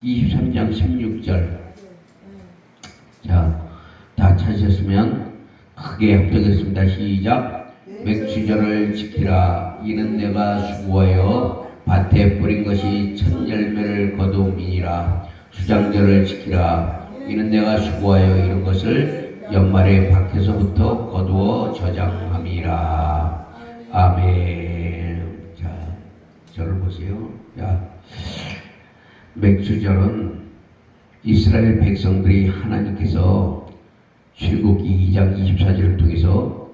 23장 16절. 자, 다 찾으셨으면 크게 합독했습니다. 시작. 맥추절을 지키라. 이는 내가 수고하여 밭에 뿌린 것이 첫 열매를 거두음이니라. 수장절을 지키라. 이는 내가 수고하여 이룬 것을 연말에 밖에서부터 거두어 저장함이라. 아멘. 자, 저를 보세요. 자, 맥추절은 이스라엘 백성들이 하나님께서 출애굽기 2장 24절을 통해서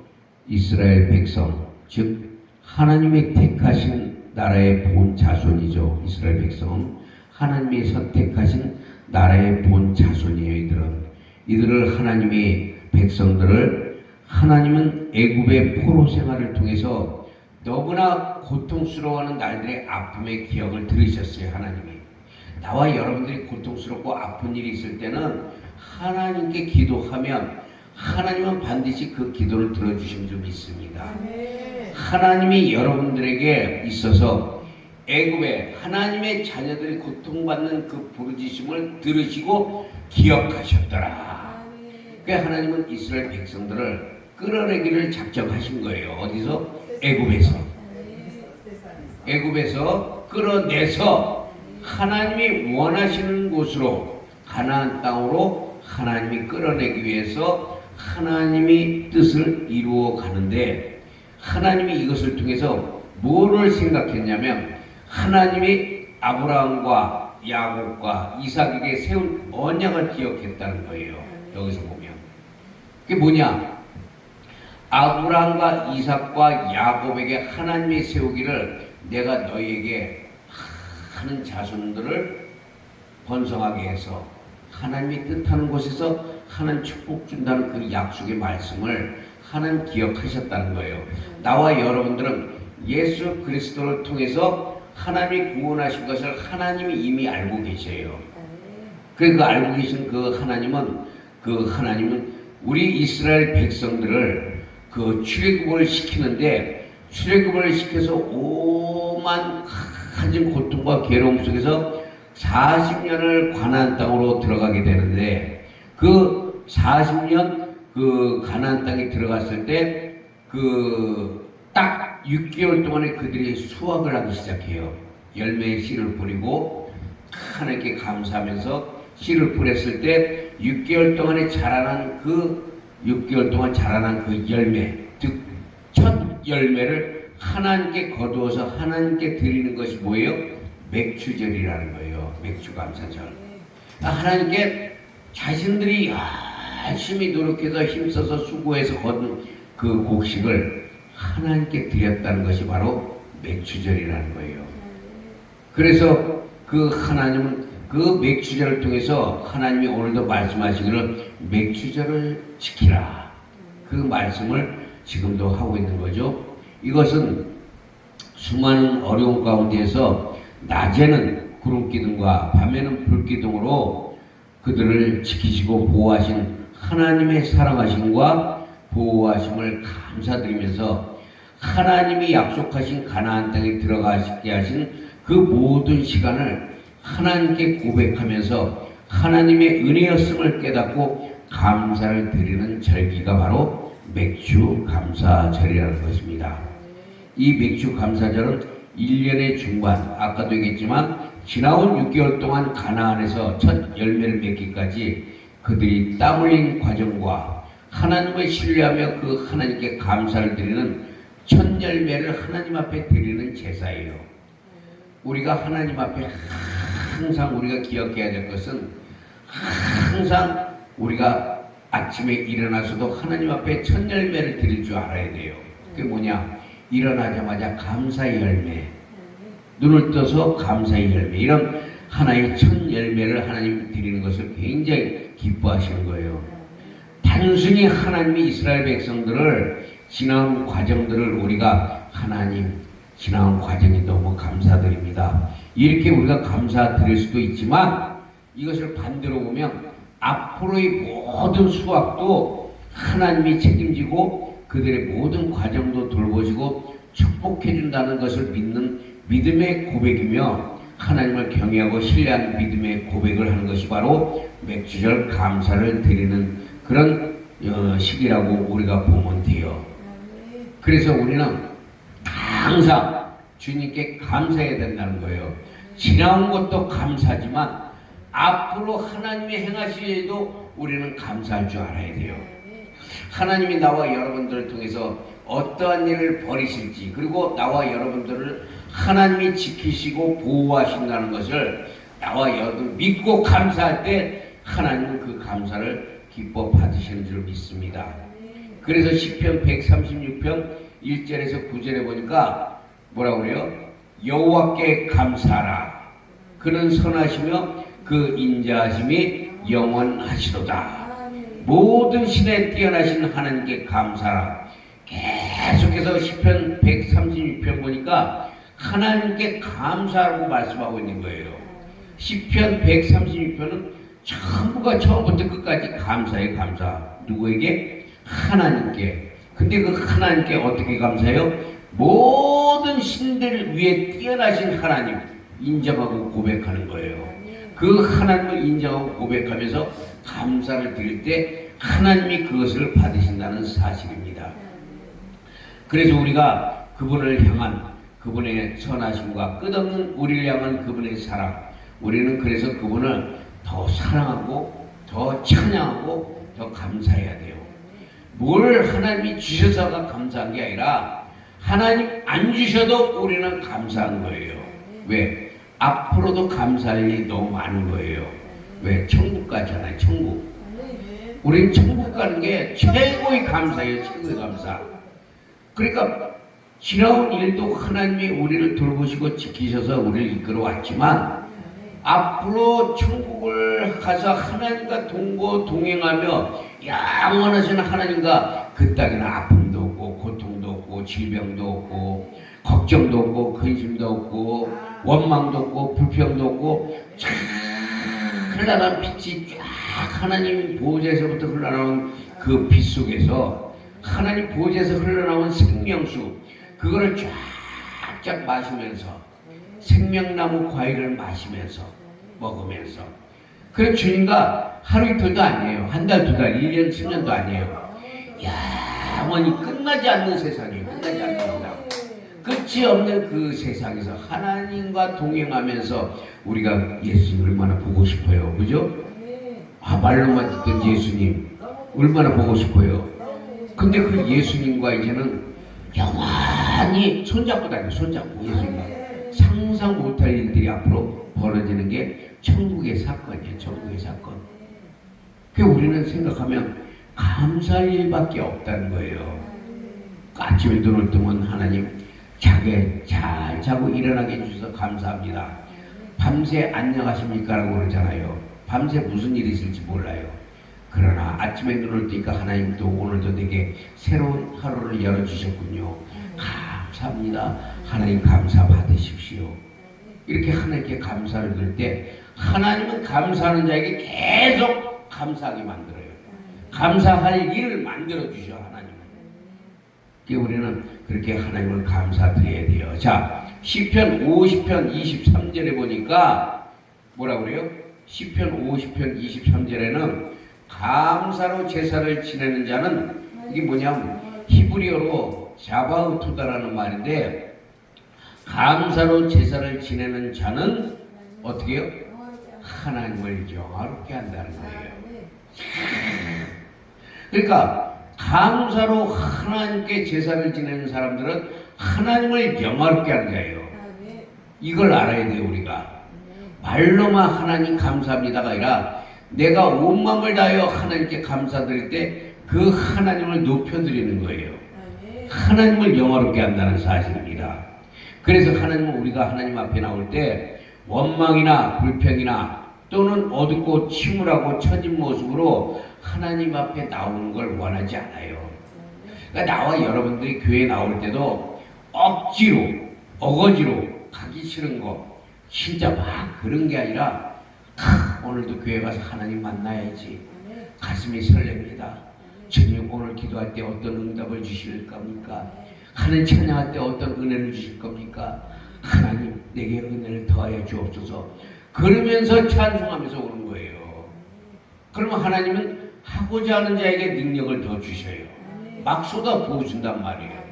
이스라엘 백성, 즉 하나님의 택하신 나라의 본 자손이죠. 이스라엘 백성은 하나님이 선택하신 나라의 본 자손이에요. 이들을 하나님의 백성들을 하나님은 애굽의 포로 생활을 통해서 너무나 고통스러워하는 날들의 아픔의 기억을 들으셨어요. 하나님이 나와 여러분들이 고통스럽고 아픈 일이 있을 때는 하나님께 기도하면 하나님은 반드시 그 기도를 들어주신 줄 믿습니다. 하나님이 여러분들에게 있어서 애굽에 하나님의 자녀들이 고통받는 그 부르짖음을 들으시고 기억하셨더라. 그러니까 하나님은 이스라엘 백성들을 끌어내기를 작정하신 거예요. 어디서? 애굽에서 끌어내서 하나님이 원하시는 곳으로, 가나안 땅으로 하나님이 끌어내기 위해서 하나님이 뜻을 이루어 가는데, 하나님이 이것을 통해서 뭐를 생각했냐면 하나님이 아브라함과 야곱과 이삭에게 세운 언약을 기억했다는 거예요. 여기서 보면 그게 뭐냐? 아브라함과 이삭과 야곱에게 하나님이 세우기를 내가 너희에게 하는 자손들을 번성하게 해서 하나님이 뜻하는 곳에서 하나님 축복 준다는 그 약속의 말씀을 하나님 기억하셨다는 거예요. 나와 여러분들은 예수 그리스도를 통해서 하나님이 구원하신 것을 하나님이 이미 알고 계셔요. 그 알고 계신 그 하나님은 우리 이스라엘 백성들을 그 출애굽을 시키는데, 출애굽을 시켜서 오만 가진 고통과 괴로움 속에서 40년을 가나안 땅으로 들어가게 되는데, 그 40년 그 가나안 땅에 들어갔을 때 그 딱 6개월 동안에 그들이 수확을 하기 시작해요. 열매의 씨를 뿌리고 하나님께 감사하면서 씨를 뿌렸을 때 6개월 동안에 자라난 그 6개월 동안 자라난 그 열매, 즉 첫 열매를 하나님께 거두어서 하나님께 드리는 것이 뭐예요? 맥추절이라는 거예요. 맥추감사절. 하나님께 자신들이 열심히 노력해서 힘써서 수고해서 거둔 그 곡식을 하나님께 드렸다는 것이 바로 맥추절이라는 거예요. 그래서 그 하나님은 그 맥추절을 통해서 하나님이 오늘도 말씀하시기를 맥추절을 지키라. 그 말씀을 지금도 하고 있는 거죠. 이것은 수많은 어려운 가운데에서 낮에는 구름기둥과 밤에는 불기둥으로 그들을 지키시고 보호하신 하나님의 사랑하심과 보호하심을 감사드리면서 하나님이 약속하신 가나안 땅에 들어가게 하신 그 모든 시간을 하나님께 고백하면서 하나님의 은혜였음을 깨닫고 감사를 드리는 절기가 바로 맥추감사절이라는 것입니다. 이 맥추감사절은 1년의 중반, 아까도 얘기했지만 지나온 6개월 동안 가나안에서 첫 열매를 맺기까지 그들이 땀 흘린 과정과 하나님을 신뢰하며 그 하나님께 감사를 드리는 첫 열매를 하나님 앞에 드리는 제사예요. 우리가 하나님 앞에 항상 우리가 기억해야 될 것은, 항상 우리가 아침에 일어나서도 하나님 앞에 첫 열매를 드릴 줄 알아야 돼요. 그게 뭐냐? 일어나자마자 감사의 열매, 눈을 떠서 감사의 열매, 이런 하나의 첫 열매를 하나님 드리는 것을 굉장히 기뻐하시는 거예요. 단순히 하나님이 이스라엘 백성들을 지나온 과정들을 우리가 하나님 지나온 과정이 너무 감사드립니다, 이렇게 우리가 감사드릴 수도 있지만, 이것을 반대로 보면 앞으로의 모든 수확도 하나님이 책임지고 그들의 모든 과정도 돌보시고 축복해 준다는 것을 믿는 믿음의 고백이며, 하나님을 경외하고 신뢰하는 믿음의 고백을 하는 것이 바로 맥주절 감사를 드리는 그런 시기라고 우리가 보면 돼요. 그래서 우리는 항상 주님께 감사해야 된다는 거예요. 지나온 것도 감사지만 앞으로 하나님이 행하실 일도 우리는 감사할 줄 알아야 돼요. 하나님이 나와 여러분들을 통해서 어떠한 일을 벌이실지, 그리고 나와 여러분들을 하나님이 지키시고 보호하신다는 것을 나와 여러분 믿고 감사할 때 하나님은 그 감사를 기뻐 받으시는 줄 믿습니다. 그래서 시편 136편 1절에서 9절에 보니까 뭐라고 그래요? 여호와께 감사하라. 그는 선하시며 그 인자하심이 영원하시도다. 모든 신에 뛰어나신 하나님께 감사하라. 계속해서 시편 136편 보니까 하나님께 감사하라고 말씀하고 있는 거예요. 시편 136편은 전부가 처음부터 끝까지 감사해. 감사. 누구에게? 하나님께. 근데 그 하나님께 어떻게 감사해요? 모든 신들 위에 뛰어나신 하나님 인정하고 고백하는 거예요. 그 하나님을 인정하고 고백하면서 감사를 드릴 때 하나님이 그것을 받으신다는 사실입니다. 그래서 우리가 그분을 향한 그분의 선하심과 끝없는 우리를 향한 그분의 사랑, 우리는 그래서 그분을 더 사랑하고 더 찬양하고 더 감사해야 돼요. 뭘 하나님이 주셔서가 감사한 게 아니라 하나님 안 주셔도 우리는 감사한 거예요. 왜? 앞으로도 감사할 일이 너무 많은 거예요. 왜? 천국 가잖아요. 천국. 우리는 천국 가는 게 최고의 감사예요. 최고의 감사. 그러니까 지나온 일도 하나님이 우리를 돌보시고 지키셔서 우리를 이끌어 왔지만 앞으로 천국을 가서 하나님과 동거 동행하며 영원하신 하나님과 그 땅에는 아픔도 없고 고통도 없고 질병도 없고 걱정도 없고 근심도 없고 원망도 없고 불평도 없고 쫙 흘러나온 빛이 쫙 하나님 보호자에서부터 흘러나온 그 빛 속에서 하나님 보호자에서 흘러나온 생명수 그거를 쫙쫙 마시면서 생명나무 과일을 마시면서 먹으면서 그래 주님과 하루 이틀도 아니에요. 한 달, 두 달, 1년, 10년도 아니에요. 영원히 끝나지 않는 세상이에요. 끝나지 않는 세상. 끝이 없는 그 세상에서 하나님과 동행하면서 우리가 예수님 얼마나 보고 싶어요. 그죠? 말로만 듣던 예수님 얼마나 보고 싶어요. 근데 그 예수님과 이제는 영원히 손잡고 다녀요. 손잡고 예수님과 상상 못할 일들이 앞으로 벌어지는 게 천국의 사건이에요. 천국의 사건. 그 우리는 생각하면 감사할 일밖에 없다는 거예요. 아침에 눈을 뜨면 하나님 자게 잘 자고 일어나게 해주셔서 감사합니다. 밤새 안녕하십니까? 라고 그러잖아요. 밤새 무슨 일이 있을지 몰라요. 그러나 아침에 눈을 뜨니까 하나님도 오늘도 내게 새로운 하루를 열어주셨군요. 감사합니다. 하나님 감사 받으십시오. 이렇게 하나님께 감사를 드릴 때 하나님은 감사하는 자에게 계속 감사하게 만들어요. 감사할 일을 만들어주셔 하나님은. 우리는 그렇게 하나님을 감사드려야 돼요. 자, 시편 50편 23절에 보니까 뭐라고 그래요? 시편 50편 23절에는 감사로 제사를 지내는 자는 이게 뭐냐면 히브리어로 자바우투다라는 말인데 감사로 제사를 지내는 자는 어떻게 해요? 하나님을 영화롭게 한다는 거예요. 그러니까 감사로 하나님께 제사를 지내는 사람들은 하나님을 영화롭게 하는 거예요. 이걸 알아야 돼요. 우리가 말로만 하나님 감사합니다가 아니라 내가 온 마음을 다하여 하나님께 감사드릴 때 그 하나님을 높여드리는 거예요. 하나님을 영화롭게 한다는 사실입니다. 그래서 하나님은 우리가 하나님 앞에 나올 때 원망이나 불평이나 또는 어둡고 침울하고 처진 모습으로 하나님 앞에 나오는 걸 원하지 않아요. 그러니까 나와 여러분들이 교회에 나올 때도 억지로 어거지로 가기 싫은 거 진짜 막 그런 게 아니라 오늘도 교회 가서 하나님 만나야지 가슴이 설렙니다. 주님 오늘 기도할 때 어떤 응답을 주실 겁니까? 하나님 찬양할 때 어떤 은혜를 주실 겁니까? 하나님 내게 은혜를 더하여 주옵소서 그러면서 찬송하면서 오는 거예요. 그러면 하나님은 하고자 하는 자에게 능력을 더 주셔요. 막 쏟아 부어준단 말이에요.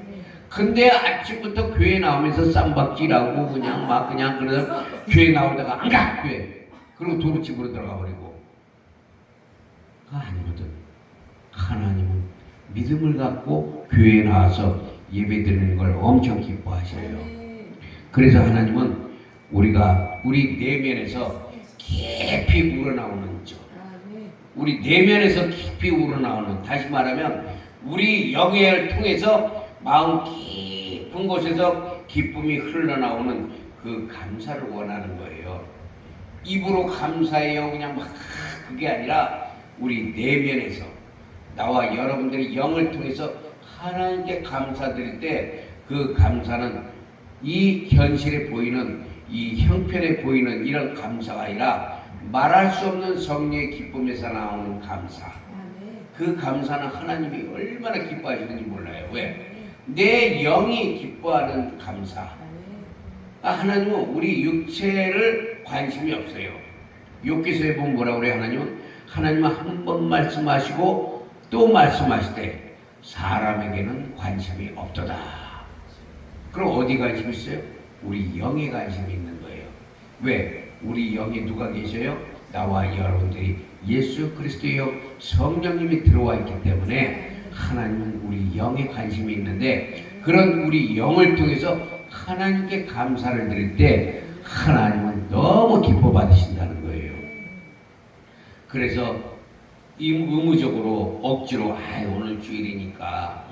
근데 아침부터 교회 나오면서 쌈박질하고 그냥 그래서 교회 나오다가 안 가! 교회! 그리고 도루집으로 들어가 버리고. 아니거든. 하나님은 믿음을 갖고 교회에 나와서 예배드리는 걸 엄청 기뻐하셔요. 그래서 하나님은 우리 내면에서 깊이 우러나오는 우리 내면에서 깊이 우러나오는, 다시 말하면 우리 영을 통해서 마음 깊은 곳에서 기쁨이 흘러나오는 그 감사를 원하는 거예요. 입으로 감사해요 그냥 막 그게 아니라 우리 내면에서 나와 여러분들이 영을 통해서 하나님께 감사드릴 때 그 감사는 이 현실에 보이는 이 형편에 보이는 이런 감사가 아니라 말할 수 없는 성령의 기쁨에서 나오는 감사. 그 감사는 하나님이 얼마나 기뻐하시는지 몰라요. 왜? 내 영이 기뻐하는 감사. 하나님은 우리 육체를 관심이 없어요. 욥기서에 보면 뭐라고 그래요? 하나님은 한 번 말씀하시고 또 말씀하실 때 사람에게는 관심이 없도다. 그럼 어디 관심이 있어요? 우리 영에 관심이 있는 거예요. 왜? 우리 영에 누가 계셔요? 나와 여러분들이 예수 그리스도의 영 성령님이 들어와 있기 때문에 하나님은 우리 영에 관심이 있는데, 그런 우리 영을 통해서 하나님께 감사를 드릴 때 하나님은 너무 기뻐 받으신다는 거예요. 그래서 의무적으로 억지로 오늘 주일이니까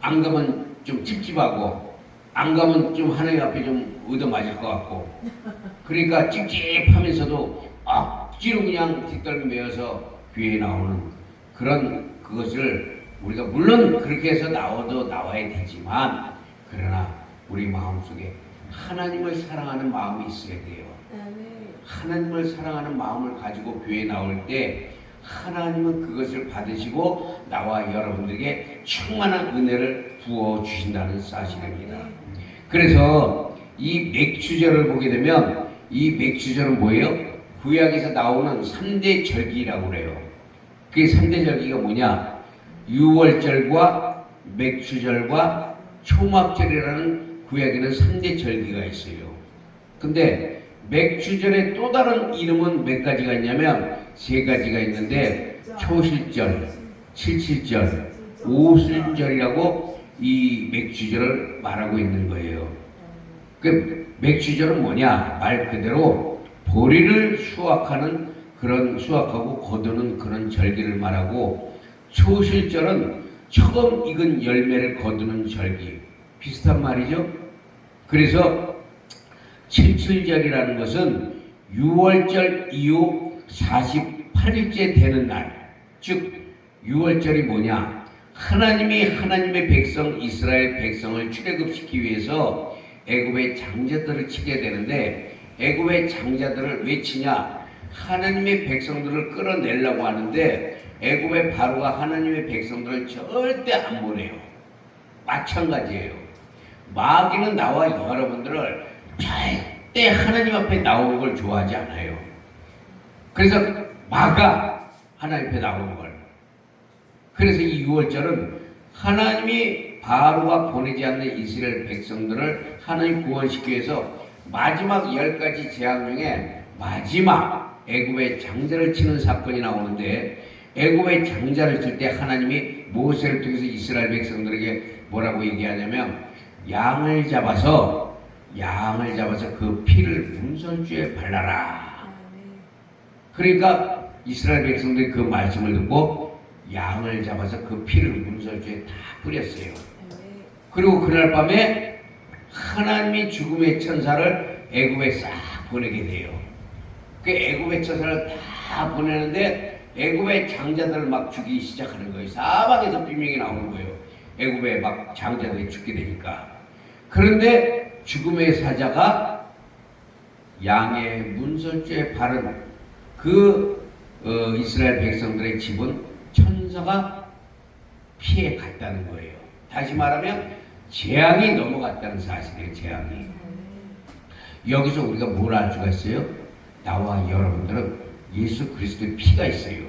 안 가면 좀 찝찝하고 안 가면 좀 하나님 앞에 좀 얻어맞을 것 같고, 그러니까 찝찝하면서도 억지로 그냥 뒷덜미 메어서 교회에 나오는 그것을 우리가 물론 그렇게 해서 나와야 되지만, 그러나 우리 마음속에 하나님을 사랑하는 마음이 있어야 돼요. 하나님을 사랑하는 마음을 가지고 교회에 나올 때 하나님은 그것을 받으시고 나와 여러분들에게 충만한 은혜를 부어주신다는 사실입니다. 그래서 이 맥추절을 보게 되면 이 맥추절은 뭐예요? 구약에서 나오는 3대 절기라고 그래요. 그게 3대 절기가 뭐냐? 유월절과 맥추절과 초막절이라는 구약에는 3대 절기가 있어요. 근데 맥추절의 또 다른 이름은 몇 가지가 있냐면 3가지가 있는데, 초실절, 칠칠절, 오순절이라고 이 맥추절을 말하고 있는 거예요. 그 맥추절은 뭐냐? 말 그대로 보리를 수확하고 거두는 그런 절기를 말하고, 초실절은 처음 익은 열매를 거두는 절기. 비슷한 말이죠. 그래서 칠칠절이라는 것은 유월절 이후 48일째 되는 날, 즉 유월절이 뭐냐? 하나님의 백성 이스라엘 백성을 출애굽시키기 위해서 애굽의 장자들을 치게 되는데, 애굽의 장자들을 왜 치냐? 하나님의 백성들을 끌어내려고 하는데 애굽의 바로가 하나님의 백성들을 절대 안 보내요. 마찬가지예요. 마귀는 나와 여러분들을 절대 하나님 앞에 나오는 걸 좋아하지 않아요. 그래서 막아, 하나님 앞에 나오는 걸. 그래서 이 6월절은 하나님이 바로가 보내지 않는 이스라엘 백성들을 하나님 구원시키기 위해서 마지막 10가지 재앙 중에 마지막 애굽의 장자를 치는 사건이 나오는데, 애굽의 장자를 칠 때 하나님이 모세를 통해서 이스라엘 백성들에게 뭐라고 얘기하냐면 양을 잡아서 그 피를 문설주에 발라라. 그러니까 이스라엘 백성들이 그 말씀을 듣고 양을 잡아서 그 피를 문설주에 다 뿌렸어요. 그리고 그날 밤에 하나님이 죽음의 천사를 애굽에 싹 보내게 돼요. 그 애굽의 천사를 다 보내는데 애굽의 장자들을 막 죽이기 시작하는 거예요. 사방에서 비명이 나오는 거예요. 애굽에 막 장자들이 죽게 되니까. 그런데 죽음의 사자가 양의 문설주에 바른 이스라엘 백성들의 집은 천사가 피해 갔다는 거예요. 다시 말하면 재앙이 넘어갔다는 사실이에요. 재앙이. 여기서 우리가 뭘 알 수가 있어요? 나와 여러분들은 예수 그리스도의 피가 있어요.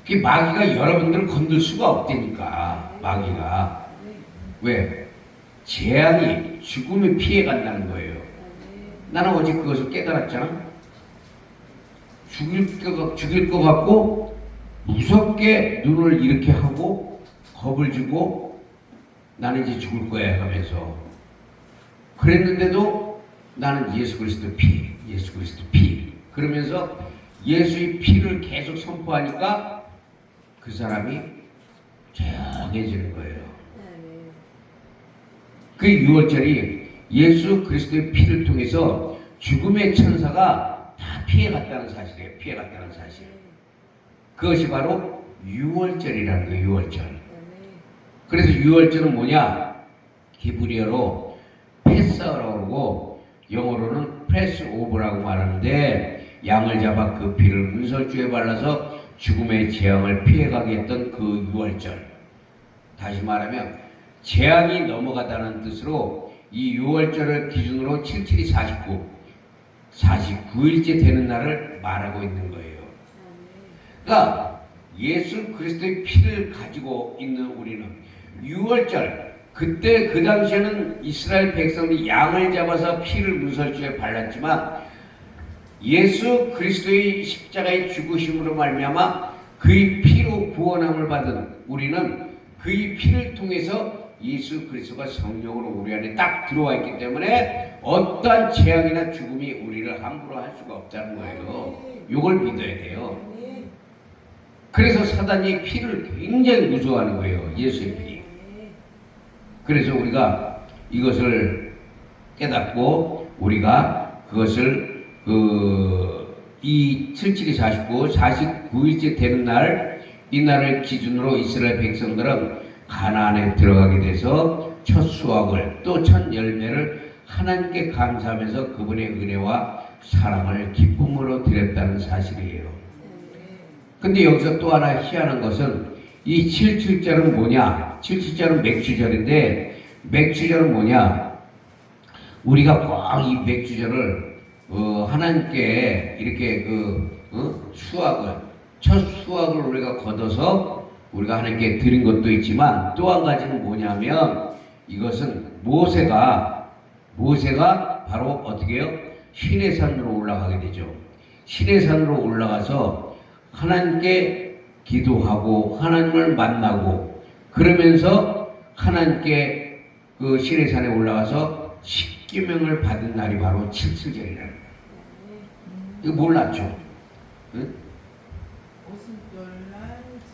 그 마귀가 여러분들을 건들 수가 없다니까. 마귀가 왜? 재앙이 죽음의 피해 간다는 거예요. 나는 어제 그것을 깨달았잖아. 죽일 것 같고 무섭게 눈을 이렇게 하고 겁을 주고 나는 이제 죽을 거야 하면서 그랬는데도 나는 예수 그리스도 피, 예수 그리스도 피 그러면서 예수의 피를 계속 선포하니까 그 사람이 조용해지는 거예요. 그 6월절이 예수 그리스도의 피를 통해서 죽음의 천사가 다 피해갔다는 사실이에요. 피해갔다는 사실. 그것이 바로 6월절이라는 거예요. 6월절. 그래서 6월절은 뭐냐? 히브리어로 패스라고 그러고 영어로는 패스 오브라고 말하는데 양을 잡아 그 피를 문설주에 발라서 죽음의 재앙을 피해가게 했던 그 6월절. 다시 말하면 재앙이 넘어가다는 뜻으로 이 6월절을 기준으로 77이 49일째 되는 날을 말하고 있는 거예요. 그러니까 예수 그리스도의 피를 가지고 있는 우리는 6월절 그때 그 당시에는 이스라엘 백성들이 양을 잡아서 피를 문설주에 발랐지만 예수 그리스도의 십자가의 죽으심으로 말미암아 그의 피로 구원함을 받은 우리는 그의 피를 통해서 예수 그리스도가 성령으로 우리 안에 딱 들어와 있기 때문에 어떠한 재앙이나 죽음이 우리를 함부로 할 수가 없다는 거예요. 이걸 믿어야 돼요. 그래서 사단이 피를 굉장히 무서워하는 거예요. 예수의 피. 그래서 우리가 이것을 깨닫고 우리가 그것을 이 77이 49일째 되는 날, 이 날을 기준으로 이스라엘 백성들은 가나안에 들어가게 돼서 첫 수확을 또 첫 열매를 하나님께 감사하면서 그분의 은혜와 사랑을 기쁨으로 드렸다는 사실이에요. 근데 여기서 또 하나 희한한 것은 이 77절은 뭐냐? 77절은 맥주절인데 맥주절은 뭐냐? 우리가 꼭 이 맥주절을 하나님께 이렇게 수확을 첫 수확을 우리가 거둬서 우리가 하나님께 드린 것도 있지만 또 한 가지는 뭐냐면 이것은 모세가 바로 어떻게 해요? 시내산으로 올라가게 되죠. 시내산으로 올라가서 하나님께 기도하고 하나님을 만나고 그러면서 하나님께 그 시내산에 올라가서 십계명을 받은 날이 바로 77절이라는 거예요. 이거 몰랐죠? 응?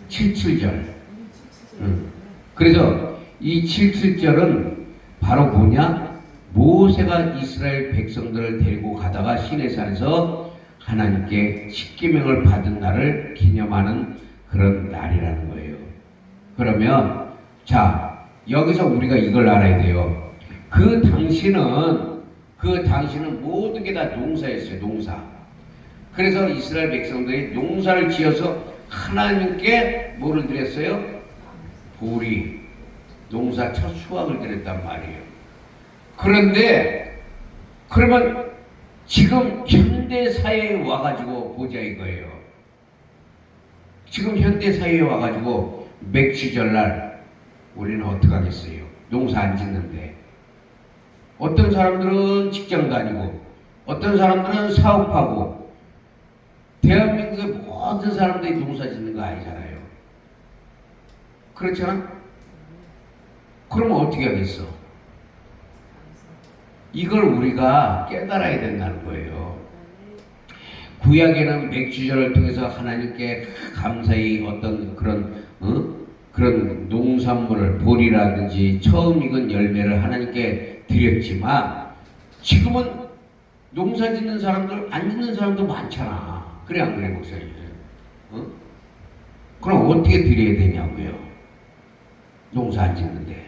77절. 그래서 이 77절은 바로 뭐냐? 모세가 이스라엘 백성들을 데리고 가다가 시내산에서 하나님께 십계명을 받은 날을 기념하는 그런 날이라는 거예요. 그러면 자 여기서 우리가 이걸 알아야 돼요. 그 당시는 모든 게 다 농사였어요. 농사. 그래서 이스라엘 백성들이 농사를 지어서 하나님께 뭐를 드렸어요? 보리, 농사 첫 수확을 드렸단 말이에요. 그런데 그러면 지금 현대 사회에 와가지고 보자 이거예요. 지금 현대 사회에 와가지고 맥주절날 우리는 어떻게 하겠어요? 농사 안 짓는데 어떤 사람들은 직장 다니고 어떤 사람들은 사업하고 대한민국의 모든 사람들이 농사 짓는 거 아니잖아요. 그렇잖아? 그러면 어떻게 하겠어? 이걸 우리가 깨달아야 된다는 거예요. 구약에는 맥주절을 통해서 하나님께 감사히 어떤 그런 농산물을 보리라든지 처음 익은 열매를 하나님께 드렸지만 지금은 농사 짓는 사람들 안 짓는 사람도 많잖아. 그래 안 그래 목사님? 그럼 어떻게 드려야 되냐고요? 농사 안 짓는데.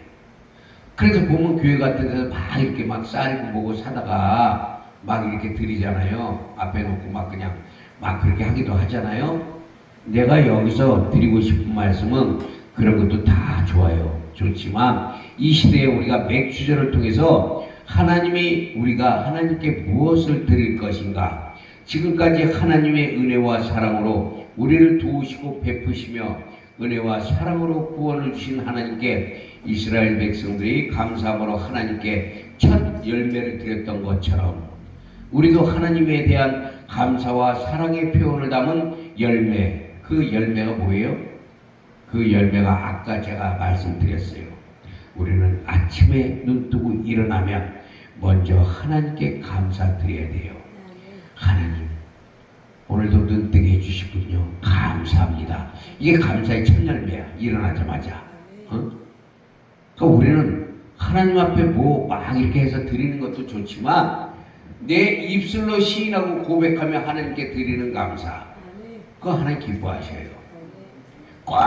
그래서 보면 교회 같은 데서 막 이렇게 막 쌀 보고 사다가 막 이렇게 드리잖아요. 앞에 놓고 막 그냥 막 그렇게 하기도 하잖아요. 내가 여기서 드리고 싶은 말씀은 그런 것도 다 좋아요. 좋지만 이 시대에 우리가 맥주절을 통해서 하나님이 우리가 하나님께 무엇을 드릴 것인가? 지금까지 하나님의 은혜와 사랑으로 우리를 도우시고 베푸시며 은혜와 사랑으로 구원을 주신 하나님께 이스라엘 백성들이 감사함으로 하나님께 첫 열매를 드렸던 것처럼 우리도 하나님에 대한 감사와 사랑의 표현을 담은 열매, 그 열매가 뭐예요? 그 열매가 아까 제가 말씀드렸어요. 우리는 아침에 눈 뜨고 일어나면 먼저 하나님께 감사드려야 돼요. 하나님, 오늘도 눈 뜨게 해주시군요. 감사합니다. 이게 감사의 첫 열매야. 일어나자마자. 그러니까 우리는 하나님 앞에 뭐 막 이렇게 해서 드리는 것도 좋지만 내 입술로 시인하고 고백하며 하나님께 드리는 감사, 그거 하나님 기뻐하셔요. 꼭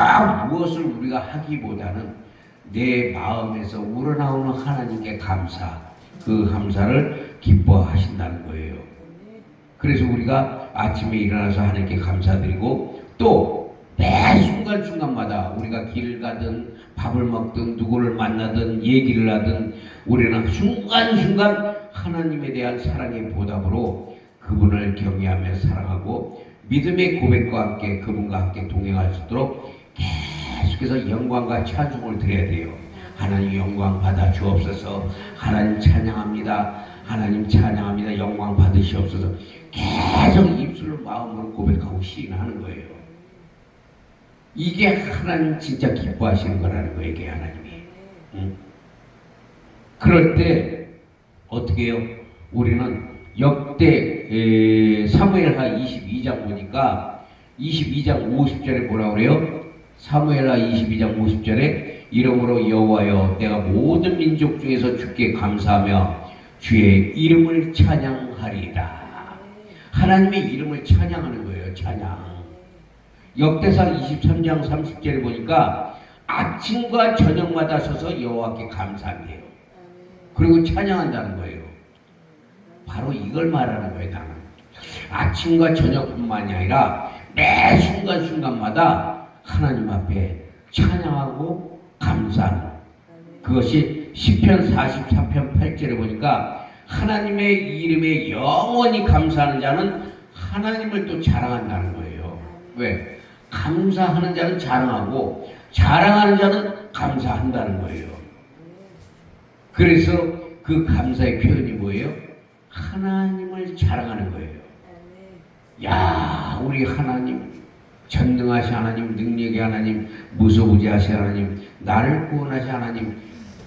무엇을 우리가 하기보다는 내 마음에서 우러나오는 하나님께 감사, 그 감사를 기뻐하신다는 거예요. 그래서 우리가 아침에 일어나서 하나님께 감사드리고 또 매 순간순간마다 우리가 길 가든 밥을 먹든 누구를 만나든 얘기를 하든 우리는 순간순간 하나님에 대한 사랑의 보답으로 그분을 경외하며 사랑하고 믿음의 고백과 함께 그분과 함께 동행할 수 있도록 계속해서 영광과 찬송을 드려야 돼요. 하나님 영광 받아 주옵소서. 하나님 찬양합니다. 하나님 찬양합니다. 영광 받으시옵소서. 계속 입술로 마음으로 고백하고 시인하는 거예요. 이게 하나님 진짜 기뻐하시는 거라는 거예요. 이게 하나님이. 그럴 때 어떻게 해요? 우리는 역대 사무엘하 22장 보니까 22장 50절에 뭐라고 그래요? 사무엘하 22장 50절에 이러므로 여호와여 내가 모든 민족 중에서 주께 감사하며 주의 이름을 찬양하리이다. 하나님의 이름을 찬양하는 거예요. 찬양. 역대상 23장 30절에 보니까 아침과 저녁마다 서서 여호와께 감사한대요. 그리고 찬양한다는 거예요. 바로 이걸 말하는 거예요. 나는 아침과 저녁뿐만이 아니라 매 순간순간마다 하나님 앞에 찬양하고 감사하는, 그것이 시편 44편 8절에 보니까 하나님의 이름에 영원히 감사하는 자는 하나님을 또 자랑한다는 거예요. 왜? 감사하는 자는 자랑하고 자랑하는 자는 감사한다는 거예요. 그래서 그 감사의 표현이 뭐예요? 하나님을 자랑하는 거예요. 야, 우리 하나님, 전능하신 하나님, 능력의 하나님, 무소부지하신 하나님, 나를 구원하신 하나님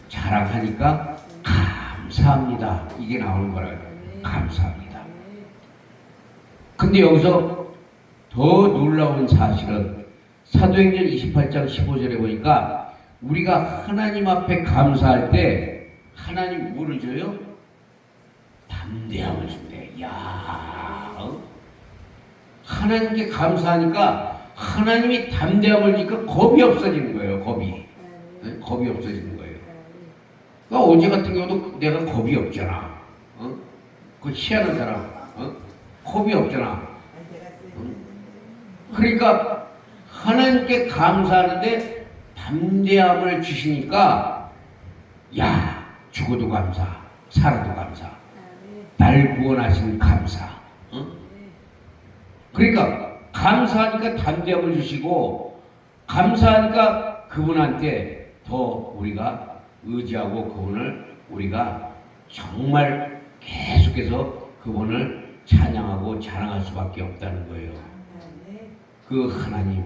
자랑하니까 감사합니다. 이게 나오는 거라고요. 감사합니다. 근데 여기서 더 놀라운 사실은 사도행전 28장 15절에 보니까 우리가 하나님 앞에 감사할 때 하나님 뭐를 줘요? 담대함을 준대. 야, 하나님께 감사하니까 하나님이 담대함을 주니까 겁이 없어지는 거예요. 겁이. 네? 겁이 없어지는 거예요. 그러니까 어제 같은 경우도 내가 겁이 없잖아. 그 희한한 사람. 겁이 없잖아. 그러니까 하나님께 감사하는데 담대함을 주시니까 야, 죽어도 감사, 살아도 감사, 날 구원하신 감사. 그러니까 감사하니까 담대함을 주시고 감사하니까 그분한테 더 우리가 의지하고 그분을 우리가 정말 계속해서 그분을 찬양하고 자랑할 수밖에 없다는 거예요. 그 하나님,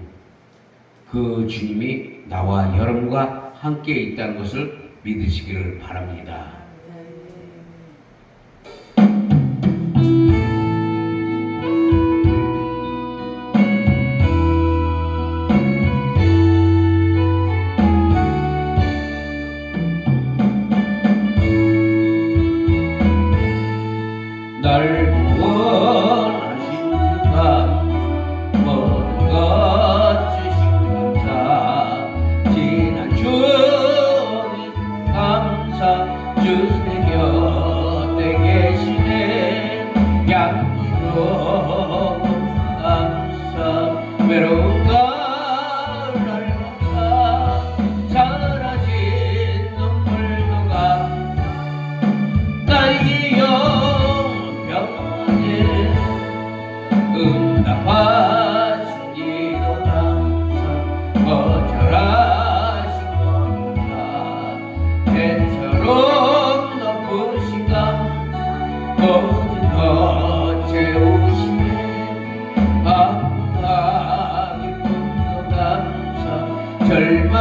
그 주님이 나와 여러분과 함께 있다는 것을 믿으시기를 바랍니다. 날 구원하신 주가 모든 것 주신 감사, 지난 주님 감사, 주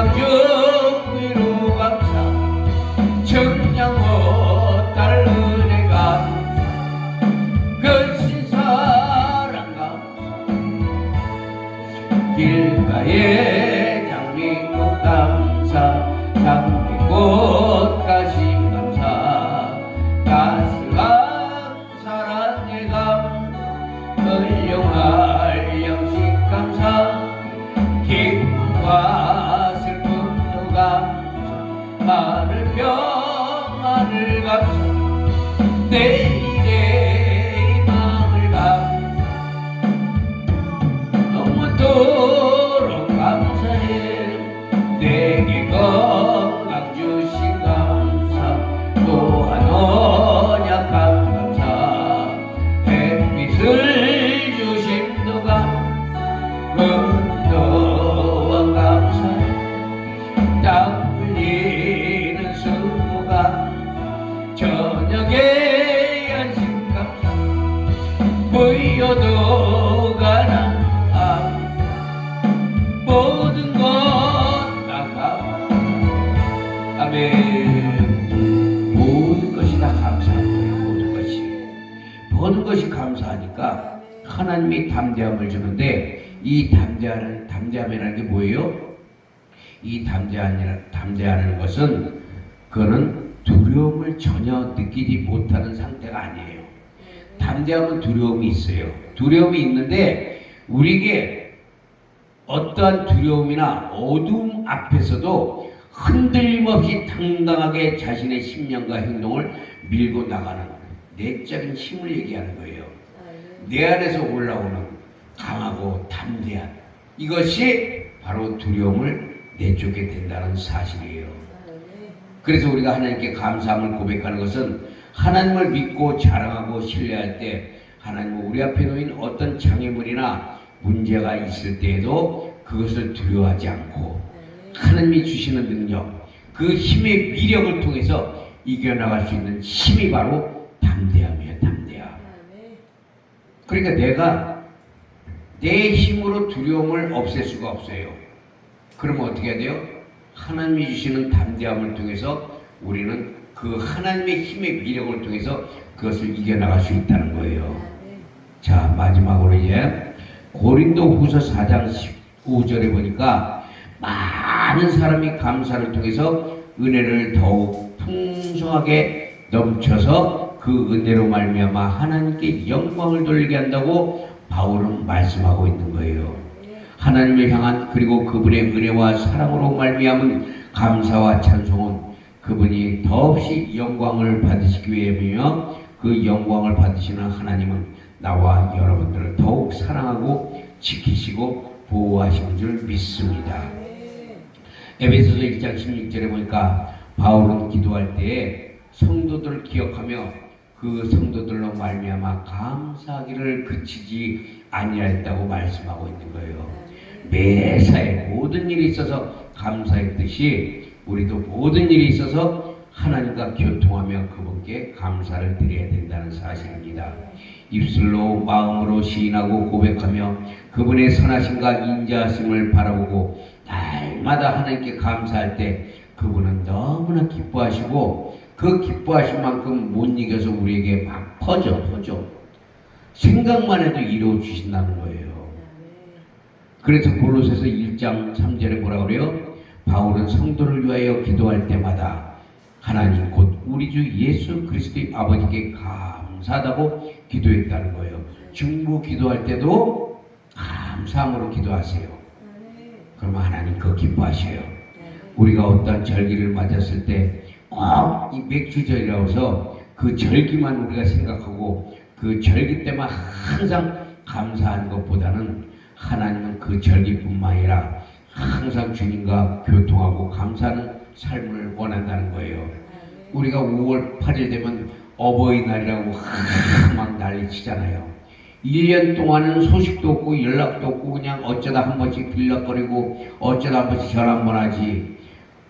강주 위로 감사 청량 못할 은혜 감사 거친 사랑 감사 길가에 장미꽃 감사 장미꽃 가시 감사 따스한 사랑의 감사 훌륭할 영식 감사 기쁨과 슬픔도 감사 하늘 평안을 감사 내일의 희망을 감사 너무도록 감사해 내게 건강 주신 감사 또한 언약한 감사 햇빛을 주심도 감사 은도와 감사해 땀 흘리는 수고가 저녁에 안식 감사 보여도 가나 모든 것다 감사 아멘. 모든 것이 다 감사한 거예요. 모든 것이 감사하니까 하나님이 담대함을 주는데 이 담대함이라는 게 뭐예요? 이 담대하는 것은 그거는 두려움을 전혀 느끼지 못하는 상태가 아니에요. 담대함은 두려움이 있어요. 두려움이 있는데 우리에게 어떠한 두려움이나 어두움 앞에서도 흔들림 없이 당당하게 자신의 신념과 행동을 밀고 나가는 내적인 힘을 얘기하는 거예요. 내 안에서 올라오는 강하고 담대한 이것이 바로 두려움을 내쫓게 된다는 사실이에요. 그래서 우리가 하나님께 감사함을 고백하는 것은 하나님을 믿고 자랑하고 신뢰할 때 하나님은 우리 앞에 놓인 어떤 장애물이나 문제가 있을 때에도 그것을 두려워하지 않고 하나님이 주시는 능력, 그 힘의 위력을 통해서 이겨나갈 수 있는 힘이 바로 담대함이에요. 담대함. 그러니까 내가 내 힘으로 두려움을 없앨 수가 없어요. 그러면 어떻게 해야 돼요? 하나님이 주시는 담대함을 통해서 우리는 그 하나님의 힘의 위력을 통해서 그것을 이겨나갈 수 있다는 거예요. 자, 마지막으로 이제 고린도 후서 4장 15절에 보니까 많은 사람이 감사를 통해서 은혜를 더욱 풍성하게 넘쳐서 그 은혜로 말미암아 하나님께 영광을 돌리게 한다고 바울은 말씀하고 있는 거예요. 하나님을 향한 그리고 그분의 은혜와 사랑으로 말미암은 감사와 찬송은 그분이 더없이 영광을 받으시기 위함이며 그 영광을 받으시는 하나님은 나와 여러분들을 더욱 사랑하고 지키시고 보호하시는 줄 믿습니다. 에베소서 1장 16절에 보니까 바울은 기도할 때에 성도들을 기억하며 그 성도들로 말미암아 감사하기를 그치지 아니하였다고 말씀하고 있는 거예요. 매사에 모든 일이 있어서 감사했듯이 우리도 모든 일이 있어서 하나님과 교통하며 그분께 감사를 드려야 된다는 사실입니다. 입술로 마음으로 시인하고 고백하며 그분의 선하심과 인자하심을 바라보고 날마다 하나님께 감사할 때 그분은 너무나 기뻐하시고 그 기뻐하신 만큼 못 이겨서 우리에게 막 퍼져 생각만 해도 이루어 주신다는 거예요. 그래서 골로새서 1장 3절에 뭐라 그래요? 바울은 성도를 위하여 기도할 때마다 하나님 곧 우리 주 예수 그리스도의 아버지께 감사하다고 기도했다는 거예요. 중보 기도할 때도 감사함으로 기도하세요. 그러면 하나님 그거 기뻐하셔요. 우리가 어떤 절기를 맞았을 때 꼭 이 맥주절이라고 해서 그 절기만 우리가 생각하고 그 절기 때만 항상 감사하는 것보다는 하나님은 그 절기뿐만 아니라 항상 주님과 교통하고 감사하는 삶을 원한다는 거예요. 우리가 5월 8일 되면 어버이날이라고 막 난리치잖아요. 1년 동안은 소식도 없고 연락도 없고 그냥 어쩌다 한 번씩 들락거리고 어쩌다 한 번씩 전화 한 번 하지.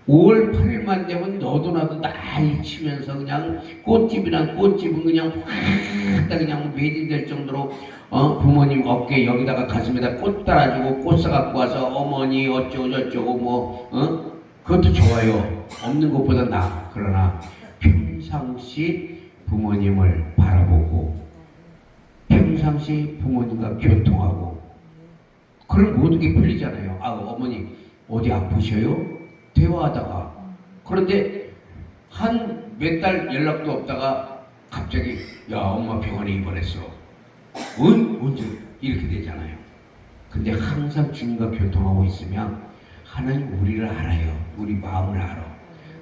5월 8일만 되면 너도 나도 난리치면서 그냥 꽃집이란 꽃집은 그냥 확 그냥 매진될 정도로 부모님 어깨 여기다가 가슴에다 꽃 달아주고 꽃 사갖고 와서 어머니 어쩌고 저쩌고 그것도 좋아요. 없는 것보다 나아. 그러나 평상시 부모님을 바라보고 평상시 부모님과 교통하고 그런 모든 게 풀리잖아요. 어머니 어디 아프셔요? 대화하다가 그런데 한 몇 달 연락도 없다가 갑자기 야 엄마 병원에 입원했어. 언제? 이렇게 되잖아요. 근데 항상 주님과 교통하고 있으면 하나님 우리를 알아요. 우리 마음을 알아.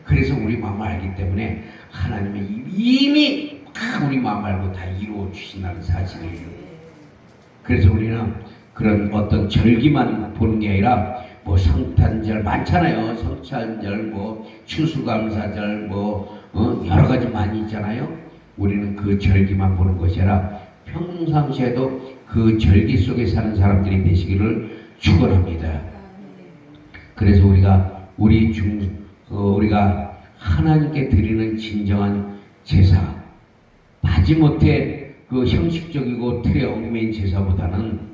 그래서 우리 마음을 알기 때문에 하나님은 이미 우리 마음 알고 다 이루어 주신다는 사실이에요. 그래서 우리는 그런 어떤 절기만 보는 게 아니라 성탄절 많잖아요. 성찬절, 추수감사절, 여러 가지 많이 있잖아요. 우리는 그 절기만 보는 것이 아니라 평상시에도 그 절기 속에 사는 사람들이 되시기를 축원합니다. 그래서 우리가 하나님께 드리는 진정한 제사, 마지못해 그 형식적이고 틀에 얽매인 제사보다는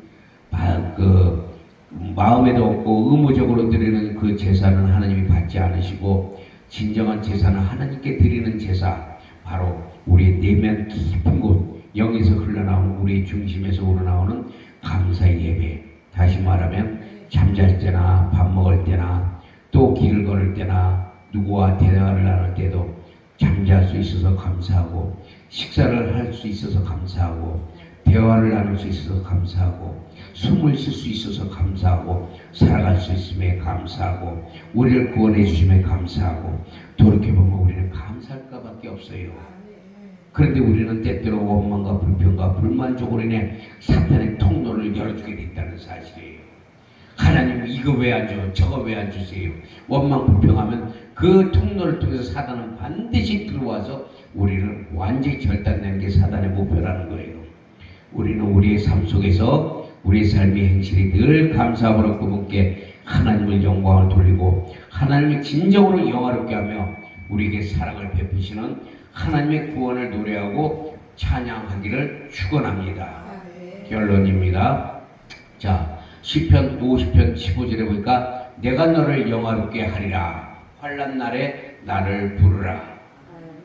마음에도 없고 의무적으로 드리는 그 제사는 하나님이 받지 않으시고 진정한 제사는 하나님께 드리는 제사, 바로 우리의 내면 깊은 곳, 영에서 흘러나오는 우리의 중심에서 우러나오는 감사의 예배. 다시 말하면 잠잘 때나 밥 먹을 때나 또 길을 걸을 때나 누구와 대화를 나눌 때도 잠잘 수 있어서 감사하고 식사를 할 수 있어서 감사하고 대화를 나눌 수 있어서 감사하고 숨을 쉴 수 있어서 감사하고 살아갈 수 있음에 감사하고 우리를 구원해 주심에 감사하고 돌이켜보면 우리는 감사할 것밖에 없어요. 그런데 우리는 때때로 원망과 불평과 불만족으로 인해 사탄의 통로를 열어주게 됐다는 사실이에요. 하나님 이거 왜 안 줘? 저거 왜 안 주세요? 원망 불평하면 그 통로를 통해서 사단은 반드시 들어와서 우리를 완전히 절단내는 게 사단의 목표라는 거예요. 우리는 우리의 삶 속에서 우리의 삶의 행실이 늘 감사함으로 그분께 하나님을 영광을 돌리고 하나님을 진정으로 영화롭게 하며 우리에게 사랑을 베푸시는 하나님의 구원을 노래하고 찬양하기를 축원합니다. 결론입니다. 자, 시편 50편 15절에 보니까 내가 너를 영화롭게 하리라. 환난 날에 나를 부르라.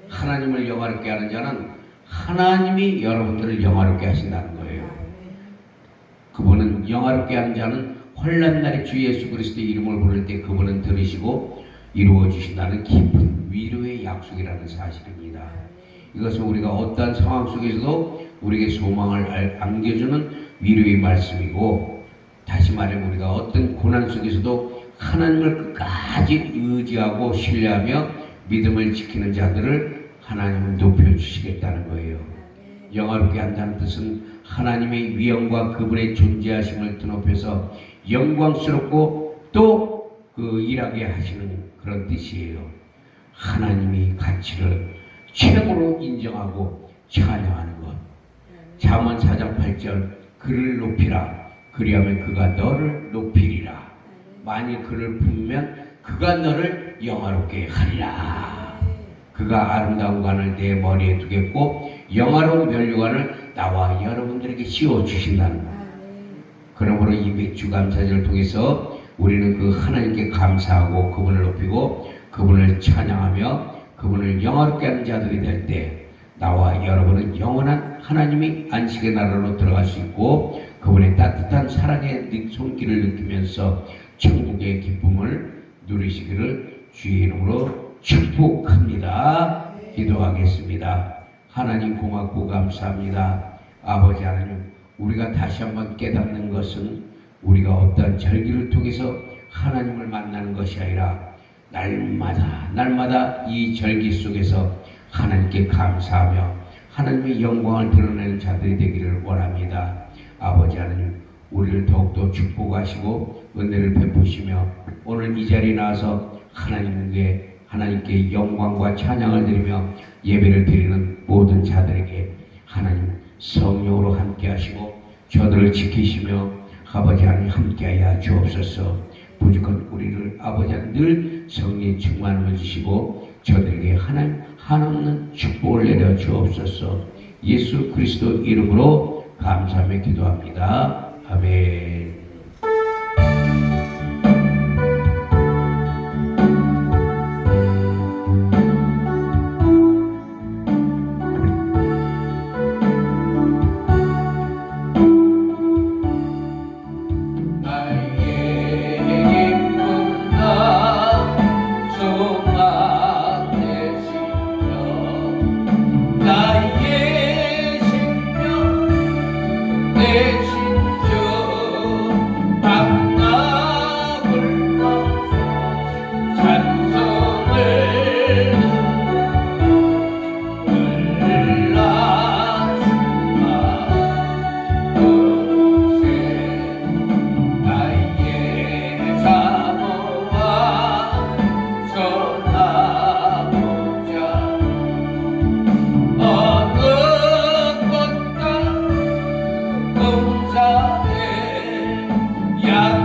하나님을 영화롭게 하는 자는 하나님이 여러분들을 영화롭게 하신다는 거예요. 그분은 영화롭게 하는 자는 환난 날에 주 예수 그리스도의 이름을 부를 때 그분은 들으시고 이루어 주신다는 깊은 위로의 약속이라는 사실입니다. 이것은 우리가 어떠한 상황 속에서도 우리에게 소망을 안겨주는 위로의 말씀이고, 다시 말하면 우리가 어떤 고난 속에서도 하나님을 끝까지 의지하고 신뢰하며 믿음을 지키는 자들을 하나님은 높여주시겠다는 거예요. 영화롭게 한다는 뜻은 하나님의 위엄과 그분의 존재하심을 드높여서 영광스럽고 또 그 일하게 하시는 그런 뜻이에요. 하나님이 가치를 최고로 인정하고 찬양하는 것. 잠언 4장 8절 그를 높이라. 그리하면 그가 너를 높이리라. 만일 그를 품으면 그가 너를 영화롭게 하리라. 그가 아름다운 관을 내 머리에 두겠고 영화로운 면류관을 나와 여러분들에게 씌워주신다는 것. 그러므로 이 맥주 감사절을 통해서 우리는 그 하나님께 감사하고 그분을 높이고 그분을 찬양하며 그분을 영화롭게 하는 자들이 될 때 나와 여러분은 영원한 하나님이 안식의 나라로 들어갈 수 있고 그분의 따뜻한 사랑의 손길을 느끼면서 천국의 기쁨을 누리시기를 주의 이름으로 축복합니다. 기도하겠습니다. 하나님 고맙고 감사합니다. 아버지 하나님, 우리가 다시 한번 깨닫는 것은 우리가 어떠한 절기를 통해서 하나님을 만나는 것이 아니라 날마다 이 절기 속에서 하나님께 감사하며 하나님의 영광을 드러내는 자들이 되기를 원합니다. 아버지 하나님, 우리를 더욱더 축복하시고 은혜를 베푸시며 오늘 이 자리에 나와서 하나님께 영광과 찬양을 드리며 예배를 드리는 모든 자들에게 하나님 성령으로 함께 하시고 저들을 지키시며 아버지 하나님 함께하여 주옵소서. 부족한 우리를 아버지 하나님 늘 성령의 충만함을 주시고 저들에게 하나님 한없는 축복을 내려 주옵소서. 예수 그리스도 이름으로 감사하며 기도합니다. 아멘. 야